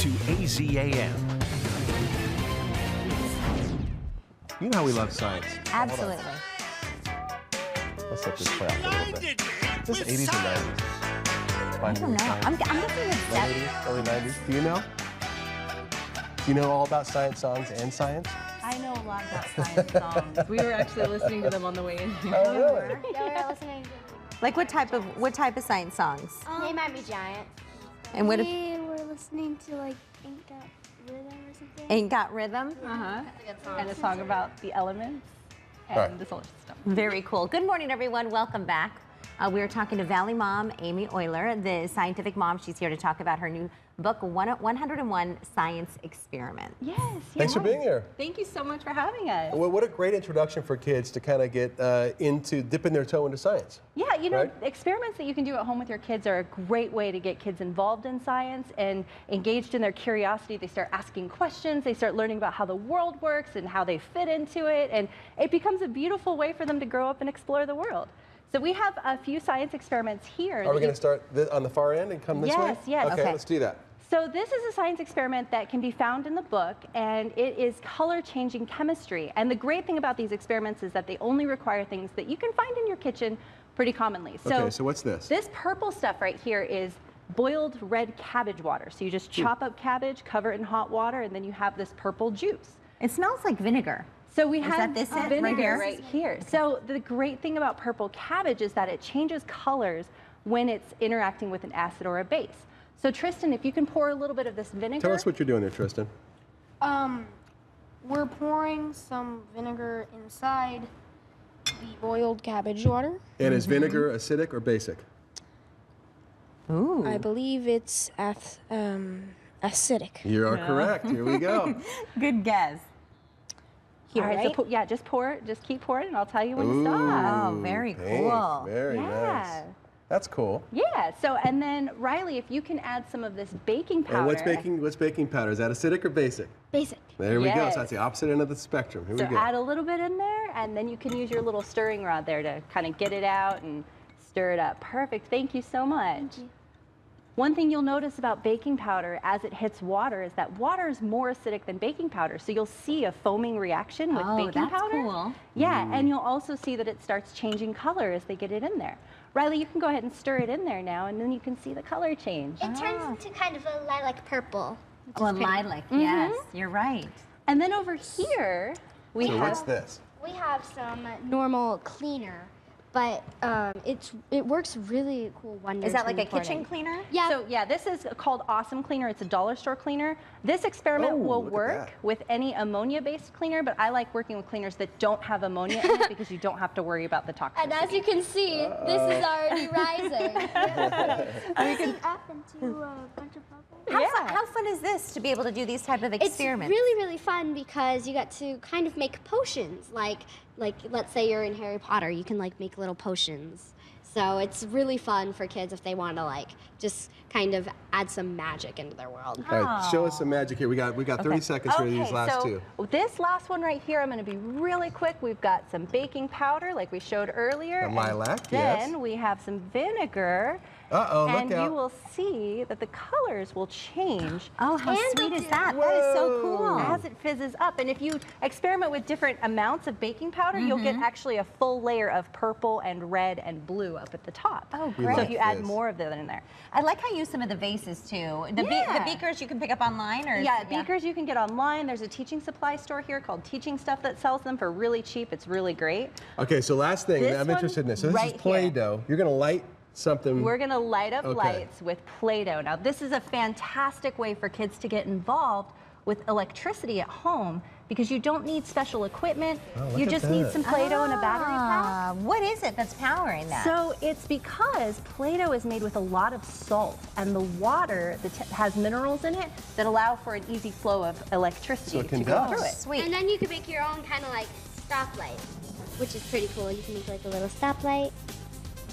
to AZAM. You know how we love science. Absolutely. Let's let this play out a little bit. This is 80s and 90s. I don't know. I'm guessing it's Late 80s, early 90s. Do you know? Do you know all about science songs and science? I know a lot about science songs. We were actually listening to them on the way in here. Oh, really? Yeah, we were listening to like what type of science songs? They Might Be Giant. And what if We were listening to like Ain't Got Rhythm or something. Ain't Got Rhythm? And a song about the elements and the solar system. Very cool. Good morning, everyone. Welcome back. We're talking to Valley mom, Amy Euler, the scientific mom. She's here to talk about her new book, 101 Science Experiment. Yes. Thanks for being here. Thank you so much for having us. Well, what a great introduction for kids to kind of get dipping their toe into science. Yeah, you know, Right? experiments that you can do at home with your kids are a great way to get kids involved in science and engaged in their curiosity. They start asking questions, they start learning about how the world works and how they fit into it, and it becomes a beautiful way for them to grow up and explore the world. So we have a few science experiments here. Are we going to start on the far end and come this way? Yes. Okay, let's do that. So this is a science experiment that can be found in the book, and it is color-changing chemistry. And the great thing about these experiments is that they only require things that you can find in your kitchen pretty commonly. Okay, so what's this? This purple stuff right here is boiled red cabbage water. So you just chop up cabbage, cover it in hot water, and then you have this purple juice. It smells like vinegar. So we Is have that this it vinegar right right here. So the great thing about purple cabbage is that it changes colors when it's interacting with an acid or a base. So Tristan, if you can pour a little bit of this vinegar. Tell us what you're doing there, Tristan. We're pouring some vinegar inside the boiled cabbage water. And is vinegar acidic or basic? Ooh. I believe it's acidic. You are correct. Here we go. Good guess. All right, right? so just pour it, just keep pouring, and I'll tell you when to Ooh, stop. Oh, very pink. cool. Very nice. That's cool. Yeah, so, and then Riley, if you can add some of this baking powder. And what's baking powder? Is that acidic or basic? Basic. There we go. Yes. So that's the opposite end of the spectrum. Here So we go. add a little bit in there, and then you can use your little stirring rod there to kind of get it out and stir it up. Perfect, thank you so much. Thank you. One thing you'll notice about baking powder as it hits water is that water is more acidic than baking powder. So you'll see a foaming reaction with baking that's powder. cool. Yeah, and you'll also see that it starts changing color as they get it in there. Riley, you can go ahead and stir it in there now, and then you can see the color change. It turns into kind of a lilac purple. Oh, lilac, yes, you're right. And then over here, we So have... what's this? We have some normal cleaner, but it works really cool wonders. Is that like when a you're kitchen pouring. cleaner? Yeah. So yeah, this is called Awesome Cleaner. It's a dollar store cleaner. This experiment Oh, will look at work that. with any ammonia-based cleaner, but I like working with cleaners that don't have ammonia in it because you don't have to worry about the toxicity. And as you can see, this is already rising. Rising up into a bunch of bubbles. How fun is this to be able to do these type of It's experiments? really, really fun because you get to kind of make potions. Like let's say you're in Harry Potter, you can like make little potions. So it's really fun for kids if they want to like just kind of add some magic into their world. All right, show us some magic here. We got 30 seconds for these last two. This last one right here, I'm going to be really quick. We've got some baking powder, like we showed earlier. The lilac, and then we have some vinegar. Uh-oh, and look out. you will see that the colors will change. Oh, how And sweet they'll is do- that? That is so cool. As it fizzes up. And if you experiment with different amounts of baking powder, you'll get actually a full layer of purple and red and blue up at the top. Oh, We great. So like if you add this. more of that in there. I like how you use some of the vases too. The Yeah. beakers you can pick up online, or Yeah, beakers you can get online. There's a teaching supply store here called Teaching Stuff that sells them for really cheap. It's really great. Okay, so last thing, This I'm one interested in this. So this right is here. Play-Doh. You're going to light something. We're gonna light up Okay. lights with Play-Doh. Now this is a fantastic way for kids to get involved with electricity at home because you don't need special equipment. look You at just need that. some Play-Doh and a battery pack. What is it that's powering that? So it's because Play-Doh is made with a lot of salt, and the water that has minerals in it that allow for an easy flow of electricity So it to go conducts. through it. Sweet. And then you can make your own kind of like stoplight, which is pretty cool. You can make like a little stoplight.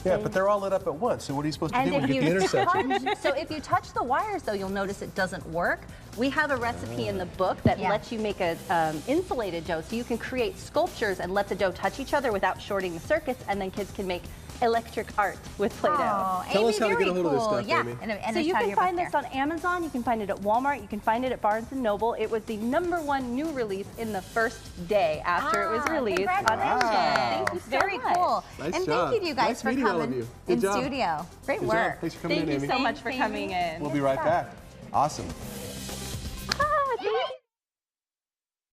Yeah, but they're all lit up at once. So what are you supposed to do when And you if get the you intersection? touch, so if you touch the wires, though, you'll notice it doesn't work. We have a recipe in the book that lets you make a insulated dough, so you can create sculptures and let the dough touch each other without shorting the circuits, and then kids can make electric art with Play-Doh. Oh, Tell Amy, us how to get a very hold of this cool. stuff, yeah. Amy. And So it's you part of can your find book this there. on Amazon, you can find it at Walmart, you can find it at Barnes & Noble. It was the #1 new release in the first day after it was released. Congratulations. Thank you so Very much. cool. Nice and job. thank you to you guys Nice for meeting all of coming you. Good in job. studio. Great Good work. job. Thanks for coming Thank in, you Amy. so much for Thanks, coming Amy. in. We'll be right back. Awesome.